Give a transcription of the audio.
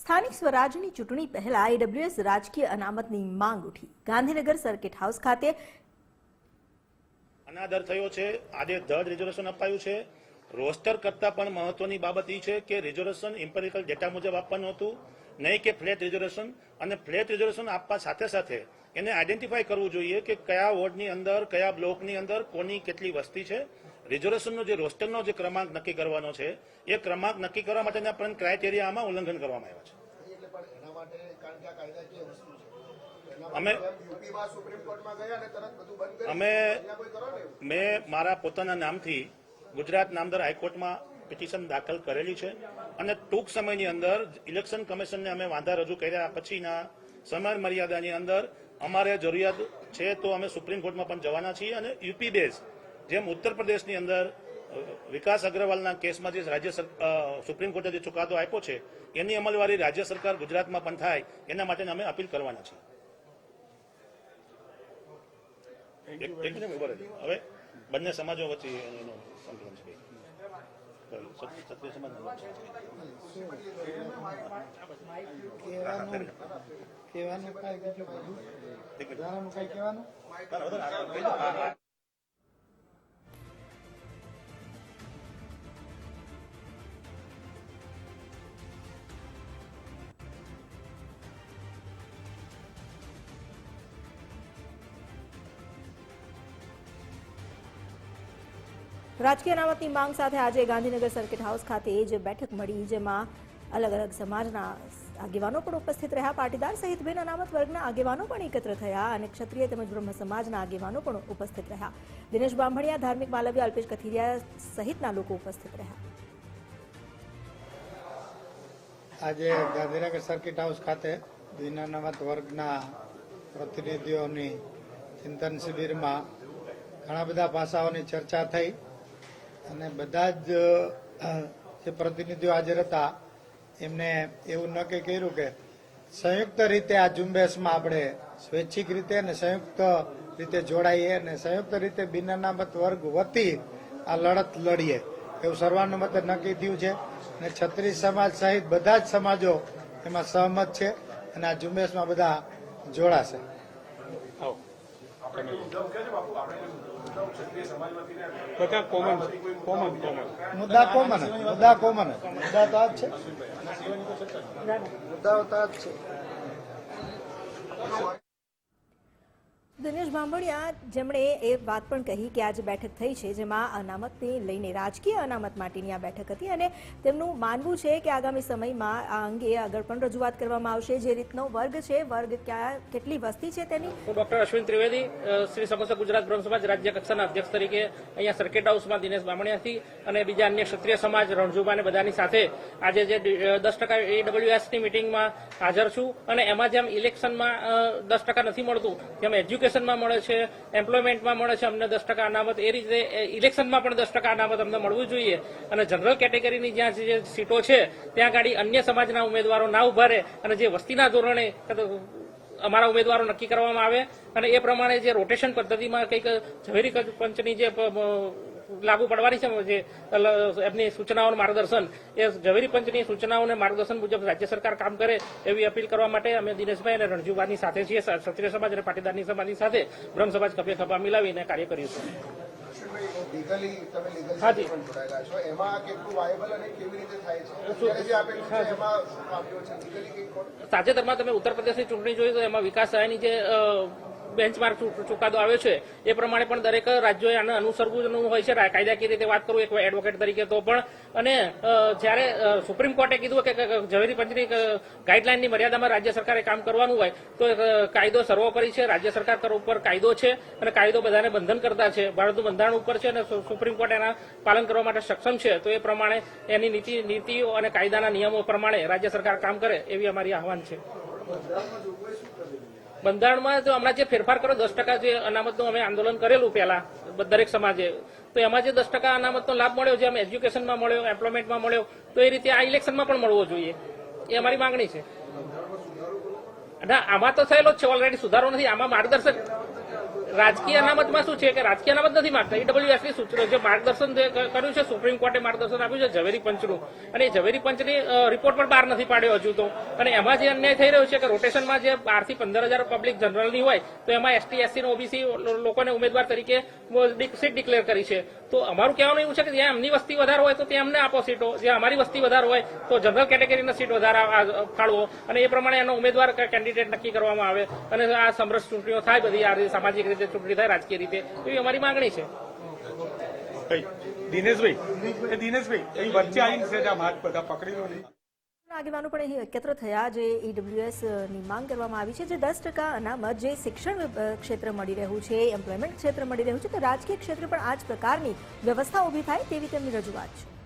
સ્થાનિક સ્વરાજની ચૂંટણી પહેલા AWS રાજકીય અનામતની માંગ ઉઠી। ગાંધીનગર સર્કિટ હાઉસ ખાતે અનાદર થયો છે। આજે ધડ રિઝર્વેશન અપાયું છે। રોસ્ટર કરતા પણ મહત્વની બાબત એ છે કે રિઝર્વેશન ઇમ્પેરિકલ ડેટા મુજબ આપવાનું હતું, નહીં કે ફ્લેટ રિઝર્વેશન। અને ફ્લેટ રિઝર્વેશન આપવા સાથે સાથે એને આઈડેન્ટિફાઈ કરવું જોઈએ કે કયા વોર્ડની અંદર, કયા બ્લોકની અંદર કોની કેટલી વસ્તી છે। રિઝર્વેશનનો જે રોસ્ટરનો જે ક્રમાંક નક્કી કરવાનો છે એ ક્રમાંક નક્કી કરવા માટેના પણ ક્રાઇટેરિયામાં ઉલ્લંઘન કરવામાં આવ્યા છે। મેં મારા પોતાના નામથી ગુજરાત નામદાર હાઈકોર્ટમાં પિટિશન દાખલ કરેલી છે અને ટૂંક સમયની અંદર ઇલેક્શન કમિશનને અમે વાંધા રજૂ કર્યા પછીના સમય મર્યાદાની અંદર અમારે જરૂરિયાત છે તો અમે સુપ્રીમ કોર્ટમાં પણ જવાના છીએ અને યુપી બેઝ જેમ ઉત્તર પ્રદેશની અંદર વિકાસ અગ્રવાલના કેસમાં જે રાજ્ય સુપ્રીમ કોર્ટે જે ચુકાદો આપ્યો છે એની અમલવારી રાજ્ય સરકાર ગુજરાતમાં પણ થાય એના માટે અમે અપીલ કરવાના છીએ। હવે બંને સમાજો વચ્ચે એનો સંકલન છે। ક્ષત્રિય સમાજ રાજકીય અનામતની માંગ સાથે આજે ગાંધીનગર સર્કિટ હાઉસ ખાતે જ બેઠક મળી, જેમાં અલગ અલગ સમાજના આગેવાનો પણ ઉપસ્થિત રહ્યા। પાટીદાર સહિત બિન અનામત વર્ગના આગેવાનો પણ એકત્ર થયા અને ક્ષત્રિય તેમજ બ્રહ્મ સમાજના આગેવાનો પણ ઉપસ્થિત રહ્યા। દિનેશ બાંભણિયા, ધાર્મિક માલવ્ય, અલ્પેશ કથિરિયા સહિતના લોકો ઉપસ્થિત રહ્યા। આજે ગાંધીનગર સર્કિટ હાઉસ ખાતે બિન અનામત વર્ગના પ્રતિનિધિઓની ચિંતન શિબિરમાં ઘણા બધા પાસાઓની ચર્ચા થઈ અને બધા જ જે પ્રતિનિધિઓ હાજર હતા એમને એવું નક્કી કર્યું કે સંયુક્ત રીતે આ ઝુંબેશમાં આપણે સ્વૈચ્છિક રીતે અને સંયુક્ત રીતે જોડાઈએ અને સંયુક્ત રીતે બિન અનામત વર્ગ વતી આ લડત લડીએ એવું સર્વાનુમતે નક્કી થયું છે અને ક્ષત્રિય સમાજ સહિત બધા જ સમાજો એમાં સહમત છે અને આ ઝુંબેશમાં બધા જોડાશે। મુદ્દા કોમન મુદ્દા તો આ જ છે, મુદ્દાઓ તો આ જ છે। દિનેશ બાંભણિયા જેમણે એ વાત પણ કહી કે આજે બેઠક થઈ છે જેમાં અનામતને લઈને રાજકીય અનામત માટેની આ બેઠક હતી અને તેમનું માનવું છે કે આગામી સમયમાં આ અંગે આગળ પણ રજૂઆત કરવામાં આવશે। જે રીતનો વર્ગ છે, વર્ગ કેટલી વસ્તી છે તેની હું ડોક્ટર અશ્વિન ત્રિવેદી, શ્રી સમસ્ત ગુજરાત બ્રહ્મ સમાજ રાજ્ય કક્ષાના અધ્યક્ષ તરીકે અહીંયા સર્કિટ હાઉસમાં દિનેશ બાંભણિયાથી અને બીજા અન્ય ક્ષત્રિય સમાજ રણજુબા અને બધાની સાથે આજે જે 10% AWSની મિટિંગમાં હાજર છું અને એમાં જેમ ઇલેક્શનમાં 10% નથી મળતું તેમ એજ્યુકેશનમાં મળે છે, એમ્પ્લોયમેન્ટમાં મળે છે અમને 10% અનામત, એ રીતે ઇલેક્શનમાં પણ 10% અનામત અમને મળવું જોઈએ અને જનરલ કેટેગરીની જ્યાં જે સીટો છે ત્યાં ગાડી અન્ય સમાજના ઉમેદવારો ના ઉભા રહે અને જે વસ્તીના ધોરણે અમારા ઉમેદવારો નક્કી કરવામાં આવે અને એ પ્રમાણે જે રોટેશન પદ્ધતિમાં કંઈક ઝવેરી પંચની જે લાગુ પડવાની છે જે એમની સૂચનાઓનું માર્ગદર્શન, એ ઝવેરી પંચની સૂચનાઓને માર્ગદર્શન મુજબ રાજ્ય સરકાર કામ કરે એવી અપીલ કરવા માટે અમે દિનેશભાઈ અને રણજુબાની સાથે છીએ। ક્ષત્રિય સમાજ અને પાટીદારની સમાજની સાથે બ્રહ્મ સમાજ ખભે ખભા મિલાવીને કાર્ય કર્યું છે। તાજેતરમાં તમે ઉત્તર પ્રદેશની ચૂંટણી જોઈ તો એમાં વિકાસ સહાયની જે બેન્ચમાર્ક ચુકાદો આવ્યો છે એ પ્રમાણે પણ દરેક રાજ્યોએ આને અનુસરવું હોય છે કાયદાકીય રીતે વાત કરું એક એડવોકેટ તરીકે તો પણ। અને જ્યારે સુપ્રીમ કોર્ટે કીધું કે ઝવેરી પંચની ગાઈડલાઇનની મર્યાદામાં રાજ્ય સરકારે કામ કરવાનું હોય તો કાયદો સર્વોપરી છે, રાજ્ય સરકાર ઉપર કાયદો છે અને કાયદો બધાને બંધન કરતા છે, ભારતનું બંધારણ ઉપર છે અને સુપ્રીમ કોર્ટ એના પાલન કરવા માટે સક્ષમ છે। તો એ પ્રમાણે એની નીતિઓ અને કાયદાના નિયમો પ્રમાણે રાજ્ય સરકાર કામ કરે એવી અમારી આહવાન છે। બંધારણમાં તો હમણાં જે ફેરફાર કરો 10% જે અનામતનું અમે આંદોલન કરેલું પહેલા દરેક સમાજે, તો એમાં જે 10% અનામતનો લાભ મળ્યો, જેમ એજ્યુકેશનમાં મળ્યો, એમ્પ્લોયમેન્ટમાં મળ્યો, તો એ રીતે આ ઇલેક્શનમાં પણ મળવો જોઈએ એ અમારી માંગણી છે। ના, આમાં તો થયેલો જ છે, ઓલરેડી સુધારો નથી, આમાં માર્ગદર્શક રાજકીય અનામતમાં શું છે કે રાજકીય અનામત નથી માંગતા, ઈડબ્લ્યુએસની સૂચના જે માર્ગદર્શન કર્યું છે સુપ્રીમ કોર્ટે માર્ગદર્શન આપ્યું છે ઝવેરી પંચનું, અને ઝવેરી પંચની રિપોર્ટ પણ બહાર નથી પાડ્યો હજુ તો, અને એમાં જે અન્યાય થઈ રહ્યો છે કે રોટેશનમાં જે 12 થી 15,000 પબ્લિક જનરલની હોય તો એમાં એસટી એસસી ઓબીસી લોકોને ઉમેદવાર તરીકે સીટ ડિક્લેર કરી છે. તો અમારું કહેવાનું એવું છે કે જ્યાં એમની વસ્તી વધારે હોય તો ત્યાં અમને આપો સીટો, જ્યાં અમારી વસ્તી વધારે હોય તો જનરલ કેટેગરીના સીટ વધારે ફાળવો અને એ પ્રમાણે એનો ઉમેદવાર કેન્ડિડેટ નક્કી કરવામાં આવે અને આ સમરસ ચૂંટણીઓ થાય, બધી આ રીતે સામાજિક રીતે ચૂંટણી થાય, રાજકીય રીતે, એવી અમારી માંગણી છે. દિનેશભાઈ અહીં વચ્ચે આવીને છે આમ હાથ બધા પકડી લો નહીં. આગેવાનો પણ અહીં એકત્ર થયા. જે ઈડબ્લ્યુએસ ની માંગ કરવામાં આવી છે, જે 10% અનામત જે શિક્ષણ ક્ષેત્ર મળી રહ્યું છે, એમ્પ્લોયમેન્ટ ક્ષેત્ર મળી રહ્યું છે, તો રાજકીય ક્ષેત્રે પણ આ જ પ્રકારની વ્યવસ્થા ઊભી થાય તેવી તેમની રજૂઆત છે.